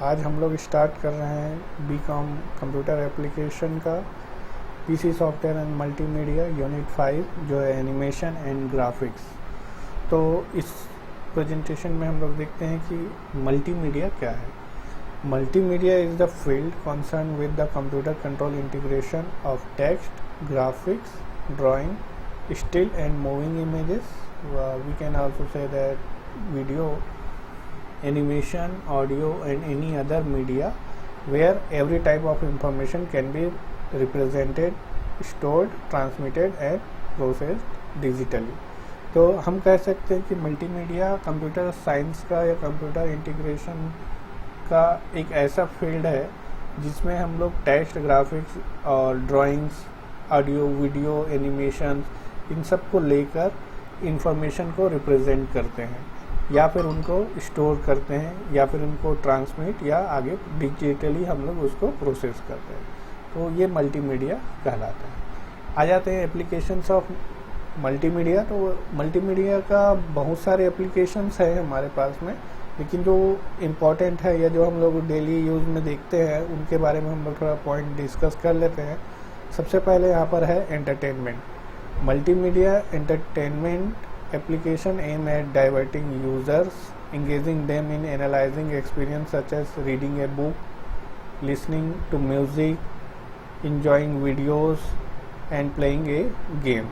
आज हम लोग स्टार्ट कर रहे हैं बीकॉम कंप्यूटर एप्लीकेशन का PC software and multimedia unit 5 जो है एनिमेशन एंड ग्राफिक्स। तो इस प्रेजेंटेशन में हम लोग देखते हैं कि मल्टीमीडिया क्या है। Multimedia is the field concern with the computer control integration of text, graphics, drawing, still and moving images. We can also say that video, animation, audio and any other media where every type of information can be represented, stored, transmitted and processed digitally. तो हम कह सकते हैं कि multimedia computer science का या computer integration का एक ऐसा फील्ड है जिसमें हम लोग टेक्स्ट, ग्राफिक्स और ड्राइंग्स, ऑडियो, वीडियो, एनिमेशन इन सब को लेकर इंफॉर्मेशन को रिप्रेजेंट करते हैं या फिर उनको स्टोर करते हैं या फिर उनको ट्रांसमिट या आगे डिजिटली हम लोग उसको प्रोसेस करते हैं। तो ये मल्टीमीडिया कहलाता है। आ जाते हैं एप्लीकेशंस ऑफ मल्टीमीडिया। तो मल्टीमीडिया का बहुत सारे एप्लीकेशंस हैं हमारे पास में, लेकिन जो इम्पोर्टेंट है या जो हम लोग डेली यूज़ में देखते हैं उनके बारे में हम लोग थोड़ा पॉइंट डिस्कस कर लेते हैं। सबसे पहले यहाँ पर है entertainment. Multimedia entertainment application aim at diverting users, engaging them in analyzing experience such as reading a book, listening to music, enjoying videos and playing a game।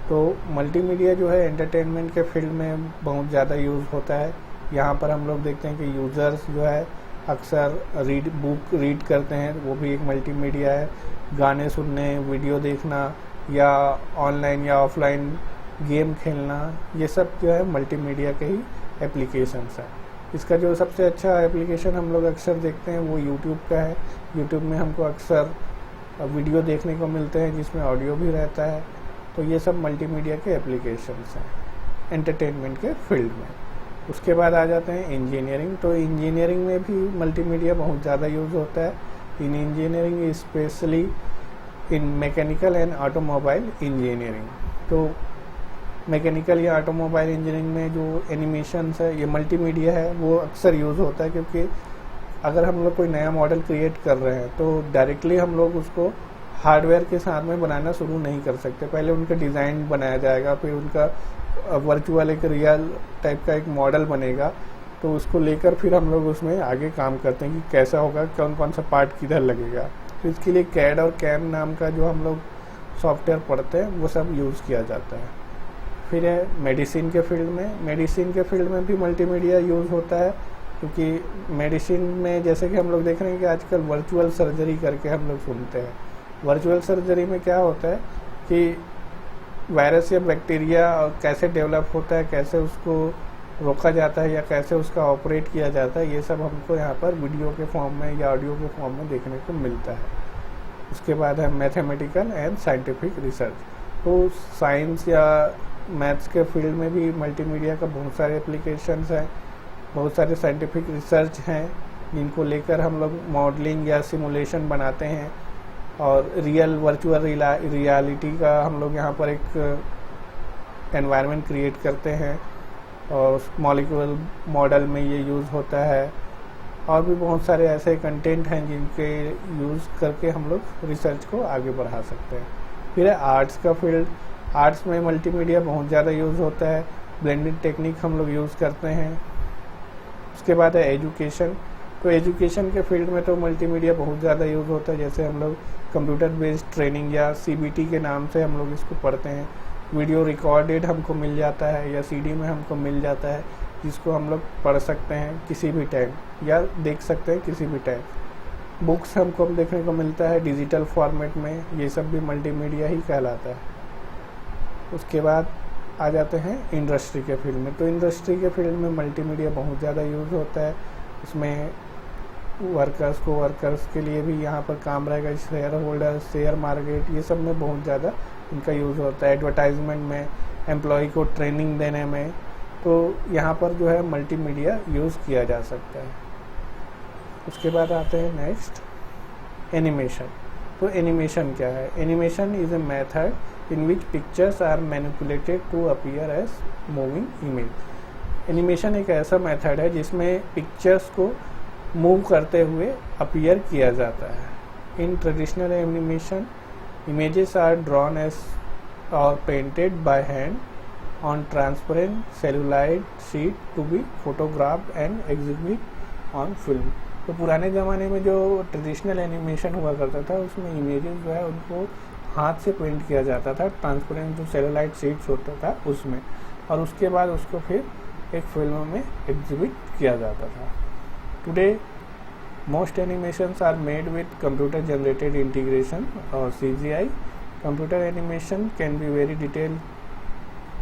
तो मल्टीमीडिया जो है एंटरटेनमेंट के फील्ड में बहुत ज़्यादा यूज़ होता है। यहाँ पर हम लोग देखते हैं कि यूज़र्स जो है अक्सर बुक रीड करते हैं, वो भी एक मल्टीमीडिया है। गाने सुनने, वीडियो देखना या ऑनलाइन या ऑफलाइन गेम खेलना, ये सब जो है मल्टीमीडिया के ही एप्लीकेशंस हैं। इसका जो सबसे अच्छा एप्लीकेशन हम लोग अक्सर देखते हैं वो यूट्यूब का है। यूट्यूब में हमको अक्सर वीडियो देखने को मिलते हैं जिसमें ऑडियो भी रहता है। तो ये सब मल्टीमीडिया के एप्लीकेशंस हैं एंटरटेनमेंट के फील्ड में। उसके बाद आ जाते हैं इंजीनियरिंग। तो इंजीनियरिंग में भी मल्टीमीडिया बहुत ज़्यादा यूज़ होता है। इन engineering specially in mechanical and automobile engineering. तो मैकेनिकल या ऑटोमोबाइल इंजीनियरिंग में जो एनिमेशंस है, ये मल्टीमीडिया है, वो अक्सर यूज़ होता है क्योंकि अगर हम लोग कोई नया मॉडल क्रिएट कर रहे हैं तो डायरेक्टली हम लोग उसको हार्डवेयर के साथ में बनाना शुरू नहीं कर सकते। पहले उनका डिज़ाइन बनाया जाएगा, फिर उनका वर्चुअल एक रियल टाइप का एक मॉडल बनेगा, तो उसको लेकर फिर हम लोग उसमें आगे काम करते हैं कि कैसा होगा, कौन कौन सा पार्ट किधर लगेगा। तो इसके लिए कैड और कैम नाम का जो हम लोग सॉफ्टवेयर पढ़ते हैं वो सब यूज़ किया जाता है। फिर है मेडिसिन के फील्ड में। मेडिसिन के फील्ड में भी मल्टीमीडिया यूज़ होता है क्योंकि मेडिसिन में जैसे कि हम लोग देख रहे हैं कि आजकल वर्चुअल सर्जरी करके हम लोग सुनते हैं। वर्चुअल सर्जरी में क्या होता है कि वायरस या बैक्टीरिया कैसे डेवलप होता है, कैसे उसको रोका जाता है या कैसे उसका ऑपरेट किया जाता है, ये सब हमको यहाँ पर वीडियो के फॉर्म में या ऑडियो के फॉर्म में देखने को मिलता है। उसके बाद है मैथमेटिकल एंड साइंटिफिक रिसर्च। तो साइंस या मैथ्स के फील्ड में भी मल्टीमीडिया का बहुत सारे एप्लीकेशंस हैं, बहुत सारे साइंटिफिक रिसर्च हैं जिनको लेकर हम लोग मॉडलिंग या सिमुलेशन बनाते हैं और रियल वर्चुअल रियलिटी का हम लोग यहाँ पर एक एनवायरनमेंट क्रिएट करते हैं और मॉलिक्यूलर मॉडल में ये यूज़ होता है। और भी बहुत सारे ऐसे कंटेंट हैं जिनके यूज़ करके हम लोग रिसर्च को आगे बढ़ा सकते हैं। फिर है आर्ट्स का फील्ड। आर्ट्स में मल्टीमीडिया बहुत ज़्यादा यूज़ होता है। ब्लेंडिंग टेक्निक हम लोग यूज़ करते हैं। उसके बाद है एजुकेशन। तो एजुकेशन के फील्ड में तो मल्टीमीडिया बहुत ज़्यादा यूज़ होता है। जैसे हम लोग कंप्यूटर बेस्ड ट्रेनिंग या सीबीटी के नाम से हम लोग इसको पढ़ते हैं। वीडियो रिकॉर्डेड हमको मिल जाता है या सीडी में हमको मिल जाता है जिसको हम लोग पढ़ सकते हैं किसी भी टाइम या देख सकते हैं किसी भी टाइम। बुक्स हमको देखने को मिलता है डिजिटल फॉर्मेट में। ये सब भी मल्टीमीडिया ही कहलाता है। उसके बाद आ जाते हैं इंडस्ट्री के फील्ड में। तो इंडस्ट्री के फील्ड में मल्टीमीडिया बहुत ज़्यादा यूज़ होता है। उसमें वर्कर्स के लिए भी यहाँ पर काम रहेगा। शेयर होल्डर, शेयर मार्केट, ये सब में बहुत ज़्यादा इनका यूज़ होता है। एडवर्टाइजमेंट में, एम्प्लॉय को ट्रेनिंग देने में, तो यहाँ पर जो है मल्टीमीडिया यूज़ किया जा सकता है। उसके बाद आते हैं नेक्स्ट एनिमेशन। तो एनिमेशन क्या है? Animation is a method in which pictures are manipulated to appear as moving image. Animation एक ऐसा मेथड है जिसमें पिक्चर्स को मूव करते हुए अपीयर किया जाता है। In traditional animation images are drawn as or painted by hand on transparent celluloid sheet to be photographed and exhibited on film। तो पुराने ज़माने में जो ट्रेडिशनल एनिमेशन हुआ करता था उसमें इमेजेस जो है उनको हाथ से पेंट किया जाता था, ट्रांसपेरेंट जो सेलुलाइड शीट्स होता था उसमें, और उसके बाद उसको फिर एक फिल्म में एग्जिबिट किया जाता था। Today most animations are made with computer generated integration or CGI। computer animation can be very detailed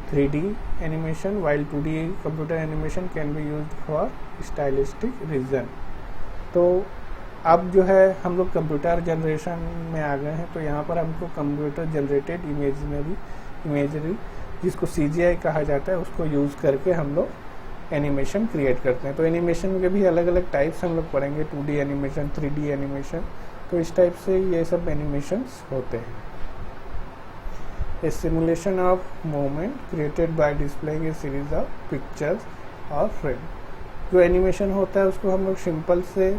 3D animation, while 2D computer animation can be used for stylistic reason। तो अब जो है हम लोग कंप्यूटर जनरेशन में आ गए हैं, तो यहाँ पर हमको कंप्यूटर जनरेटेड इमेजरी जिसको CGI कहा जाता है उसको यूज़ करके हम लोग एनिमेशन क्रिएट करते हैं। तो एनिमेशन के भी अलग अलग टाइप्स हम लोग पढ़ेंगे, 2D एनिमेशन, 3D एनिमेशन, तो इस टाइप से ये सब एनिमेशंस होते हैं। A simulation of movement created by displaying a series of pictures और फ्रेम। जो एनिमेशन होता है उसको हम लोग सिंपल से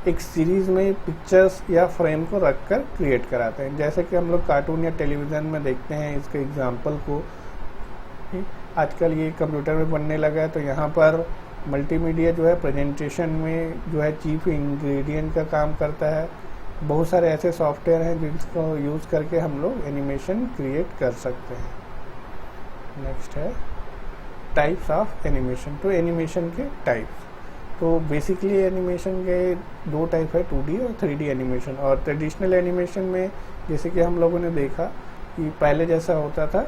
एक सीरीज में पिक्चर्स या फ्रेम को रख कर क्रिएट कराते हैं, जैसे कि हम लोग कार्टून या टेलीविज़न में देखते हैं। इसके एग्जाम्पल को आजकल ये कंप्यूटर में बनने लगा है, तो यहाँ पर मल्टीमीडिया जो है प्रेजेंटेशन में जो है चीफ इंग्रेडिएंट का काम करता है। बहुत सारे ऐसे सॉफ्टवेयर हैं जिसको यूज़ करके हम लोग एनिमेशन क्रिएट कर सकते हैं। नेक्स्ट है टाइप्स ऑफ एनिमेशन। तो एनिमेशन के टाइप्स, तो बेसिकली एनिमेशन के दो टाइप है, 2D और 3D एनिमेशन। और ट्रेडिशनल एनिमेशन में जैसे कि हम लोगों ने देखा कि पहले जैसा होता था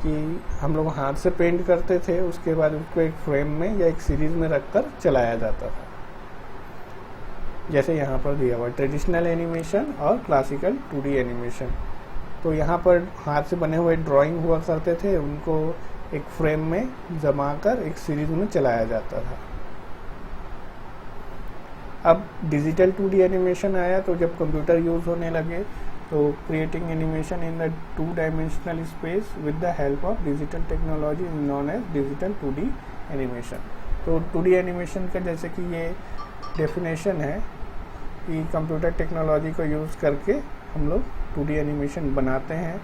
कि हम लोग हाथ से पेंट करते थे, उसके बाद उसको एक फ्रेम में या एक सीरीज में रखकर चलाया जाता था, जैसे यहाँ पर दिया हुआ ट्रेडिशनल एनिमेशन और क्लासिकल 2D एनिमेशन। तो यहाँ पर हाथ से बने हुए ड्राइंग हुआ करते थे, उनको एक फ्रेम में जमा कर एक सीरीज में चलाया जाता था। अब डिजिटल 2D एनिमेशन आया, तो जब कंप्यूटर यूज़ होने लगे तो creating animation in the 2-dimensional space with the help of digital technology known as digital 2D animation. तो 2D एनिमेशन का जैसे कि ये डेफिनेशन है कि कंप्यूटर टेक्नोलॉजी को यूज़ करके हम लोग 2D एनिमेशन बनाते हैं।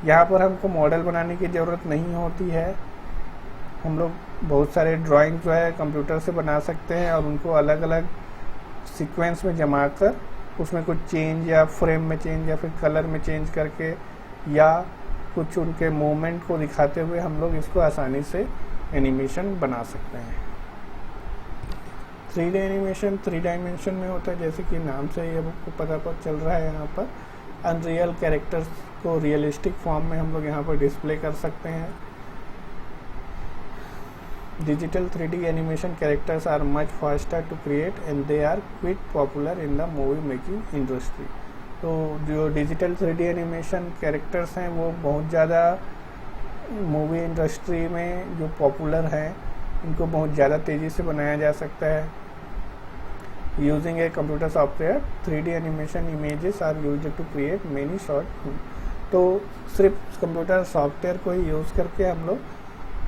यहाँ पर हमको मॉडल बनाने की ज़रूरत नहीं होती है, हम लोग बहुत सारे ड्राइंग जो है कंप्यूटर से बना सकते हैं और उनको अलग अलग सीक्वेंस में जमा कर उसमें कुछ चेंज या फ्रेम में चेंज या फिर कलर में चेंज करके या कुछ उनके मूवमेंट को दिखाते हुए हम लोग इसको आसानी से एनिमेशन बना सकते हैं। 3D एनिमेशन 3 डायमेंशन में होता है, जैसे कि नाम से ये पता चल रहा है। यहाँ पर अनरियल कैरेक्टर्स को रियलिस्टिक फॉर्म में हम लोग यहाँ पर डिस्प्ले कर सकते हैं। Digital 3D animation characters are much faster to create and they are quite popular in the movie making industry। तो जो डिजिटल 3D एनिमेशन कैरेक्टर्स हैं वो बहुत ज़्यादा मूवी इंडस्ट्री में जो पॉपुलर हैं, इनको बहुत ज़्यादा तेज़ी से बनाया जा सकता है। Using a computer software 3D animation images are used to create many short film. तो सिर्फ कंप्यूटर सॉफ्टवेयर को ही यूज़ करके हम लोग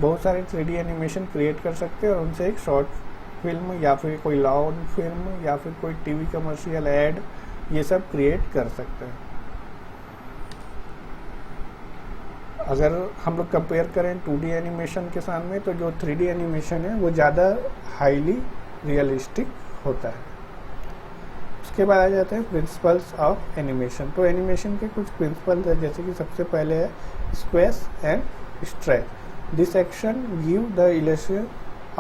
बहुत सारे 3D एनिमेशन क्रिएट कर सकते हैं और उनसे एक शॉर्ट फिल्म या फिर कोई लॉन्ग फिल्म या फिर कोई टीवी कमर्शियल एड, ये सब क्रिएट कर सकते हैं। अगर हम लोग कंपेयर करें 2D एनिमेशन के साथ में, तो जो 3D एनिमेशन है वो ज़्यादा हाईली रियलिस्टिक होता है। उसके बाद आ जाते हैं प्रिंसिपल्स ऑफ एनिमेशन। तो एनिमेशन के कुछ प्रिंसिपल्स है, जैसे कि सबसे पहले है squash and stretch. This action gives the illusion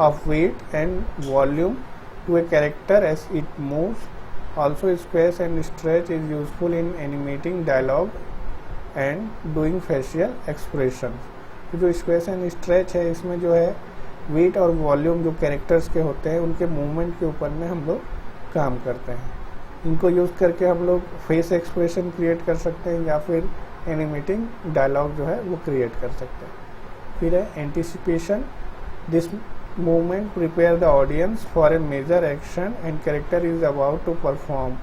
of weight and volume to a character as it moves. Also, squares and stretch is useful in animating dialogue and doing facial expressions। तो जो squash and stretch है, इसमें जो है wait और volume जो characters के होते हैं उनके मूवमेंट के ऊपर में हम लोग काम करते हैं। इनको यूज़ करके हम लोग फेस एक्सप्रेशन क्रिएट कर सकते हैं या फिर एनिमेटिंग डायलॉग जो है वो क्रिएट कर सकते हैं। फिर है anticipation. This movement prepare the audience for a major action and character is about to perform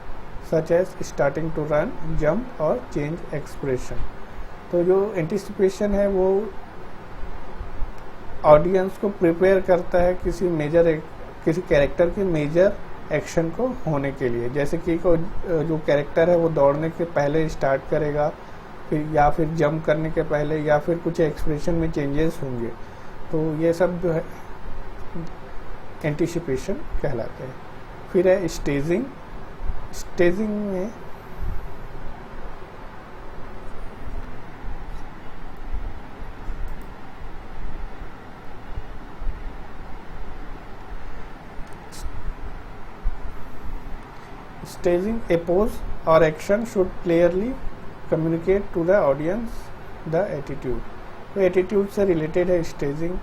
such as starting to run, jump और चेंज एक्सप्रेशन। तो जो एंटिसिपेशन है वो ऑडियंस को प्रिपेयर करता है किसी कैरेक्टर के मेजर एक्शन को होने के लिए, जैसे कि जो कैरेक्टर है वो दौड़ने के पहले स्टार्ट करेगा, फिर या फिर जंप करने के पहले, या फिर कुछ एक्सप्रेशन में चेंजेस होंगे, तो ये सब जो है एंटिसिपेशन कहलाते हैं। फिर है स्टेजिंग। स्टेजिंग में staging a pose or action should clearly communicate to the audience the attitude। तो एटीट्यूड से रिलेटेड है स्टेजिंग।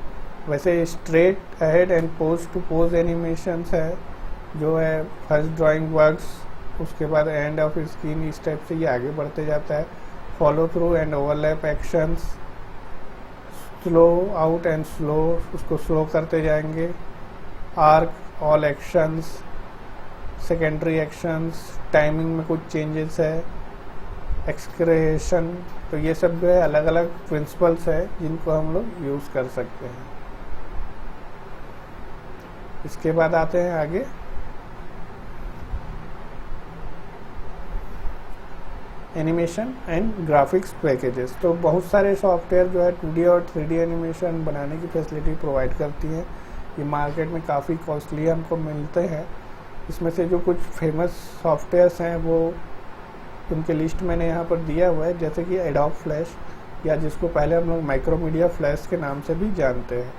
वैसे straight ahead and pose to pose animations है, जो है फर्स्ट ड्राइंग वर्क्स, उसके बाद एंड ऑफ स्क्रीन, इस टाइप से ये आगे बढ़ते जाता है। Follow through and overlap actions, slow out and slow, उसको स्लो करते जाएंगे। Arc all actions, secondary actions, timing में कुछ चेंजेस है। एक्सक्रेशन, तो ये सब जो है अलग अलग प्रिंसिपल्स है जिनको हम लोग यूज़ कर सकते हैं। इसके बाद आते हैं आगे एनिमेशन एंड ग्राफिक्स पैकेजेस। तो बहुत सारे सॉफ्टवेयर जो है 2D और 3D एनिमेशन बनाने की फैसिलिटी प्रोवाइड करती हैं। ये मार्केट में काफ़ी कॉस्टली हमको मिलते हैं। इसमें से जो कुछ फेमस सॉफ्टवेयर्स हैं वो उनके लिस्ट मैंने यहाँ पर दिया हुआ है, जैसे कि एडोब फ्लैश, या जिसको पहले हम लोग माइक्रोमीडिया फ्लैश के नाम से भी जानते हैं।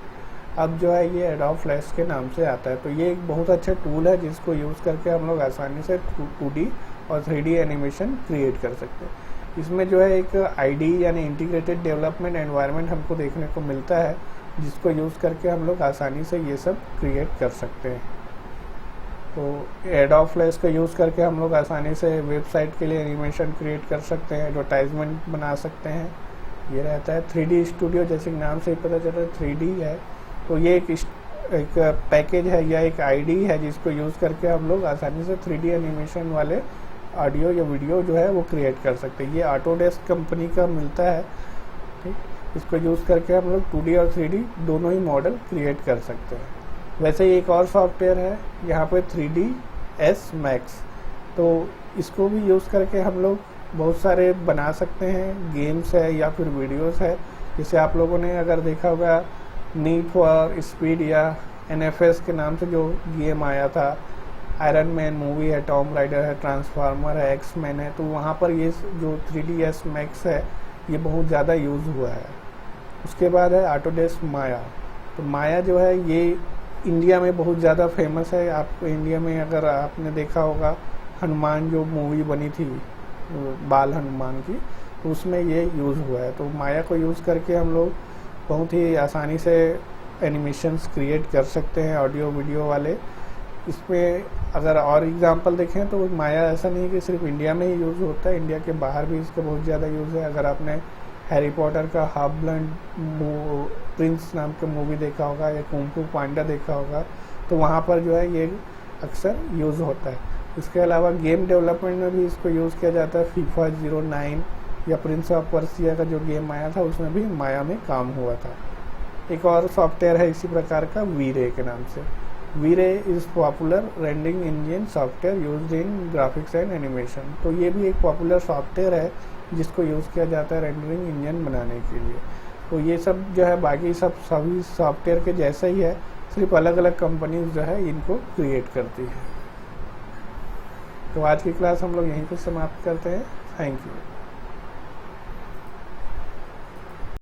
अब जो है ये एडोब फ्लैश के नाम से आता है। तो ये एक बहुत अच्छा टूल है जिसको यूज़ करके हम लोग आसानी से 2D और 3D एनिमेशन क्रिएट कर सकते हैं। इसमें जो है एक ID यानी इंटीग्रेटेड डेवलपमेंट एनवायरनमेंट हमको देखने को मिलता है, जिसको यूज़ करके हम लोग आसानी से ये सब क्रिएट कर सकते हैं। तो एडोब फ्लैश का यूज़ करके हम लोग आसानी से वेबसाइट के लिए एनिमेशन क्रिएट कर सकते हैं, एडवर्टाइजमेंट बना सकते हैं। ये रहता है 3D स्टूडियो, जैसे नाम से ही पता चलता है 3D है। तो ये एक पैकेज है या एक ID है जिसको यूज़ करके हम लोग आसानी से 3D एनिमेशन वाले ऑडियो या वीडियो जो है वो क्रिएट कर सकते हैं। ये ऑटोडेस्क कंपनी का मिलता है, ठीक। इसको यूज़ करके हम लोग 2D और 3D दोनों ही मॉडल क्रिएट कर सकते हैं। वैसे ही एक और सॉफ्टवेयर है यहाँ पे 3ds Max, तो इसको भी यूज़ करके हम लोग बहुत सारे बना सकते हैं। गेम्स है या फिर वीडियोस है, जैसे आप लोगों ने अगर देखा होगा नीड फॉर स्पीड या NFS के नाम से जो गेम आया था, आयरन मैन मूवी है, टॉम राइडर है, ट्रांसफार्मर है, एक्समैन है, तो वहाँ पर ये जो 3ds Max है ये बहुत ज़्यादा यूज़ हुआ है। उसके बाद है ऑटोडेस्क माया। तो माया जो है ये इंडिया में बहुत ज़्यादा फेमस है। आपको इंडिया में अगर आपने देखा होगा हनुमान जो मूवी बनी थी बाल हनुमान की, तो उसमें ये यूज़ हुआ है। तो माया को यूज़ करके हम लोग बहुत ही आसानी से एनिमेशंस क्रिएट कर सकते हैं, ऑडियो वीडियो वाले। इसमें अगर और एग्जांपल देखें तो माया ऐसा नहीं कि सिर्फ इंडिया में ही यूज़ होता है, इंडिया के बाहर भी इसका बहुत ज़्यादा यूज़ है। अगर आपने हैरी पॉटर का हाफ ब्लड प्रिंस नाम का मूवी देखा होगा या कुंग फू पांडा देखा होगा, तो वहाँ पर जो है ये अक्सर यूज़ होता है। इसके अलावा गेम डेवलपमेंट में भी इसको यूज़ किया जाता है। FIFA 09 या प्रिंस ऑफ पर्सिया का जो गेम आया था उसमें भी माया में काम हुआ था। एक और सॉफ्टवेयर है इसी प्रकार का वी-रे के नाम से। V Ray is popular rendering engine software used in graphics and animation. तो ये भी एक पॉपुलर सॉफ्टवेयर है जिसको यूज़ किया जाता है रेंडरिंग इंजन बनाने के लिए। तो ये सब जो है बाकी सभी सॉफ्टवेयर के जैसा ही है, सिर्फ अलग अलग कंपनीज जो है इनको क्रिएट करती है। तो आज की क्लास हम लोग यहीं पर समाप्त करते हैं। Thank you.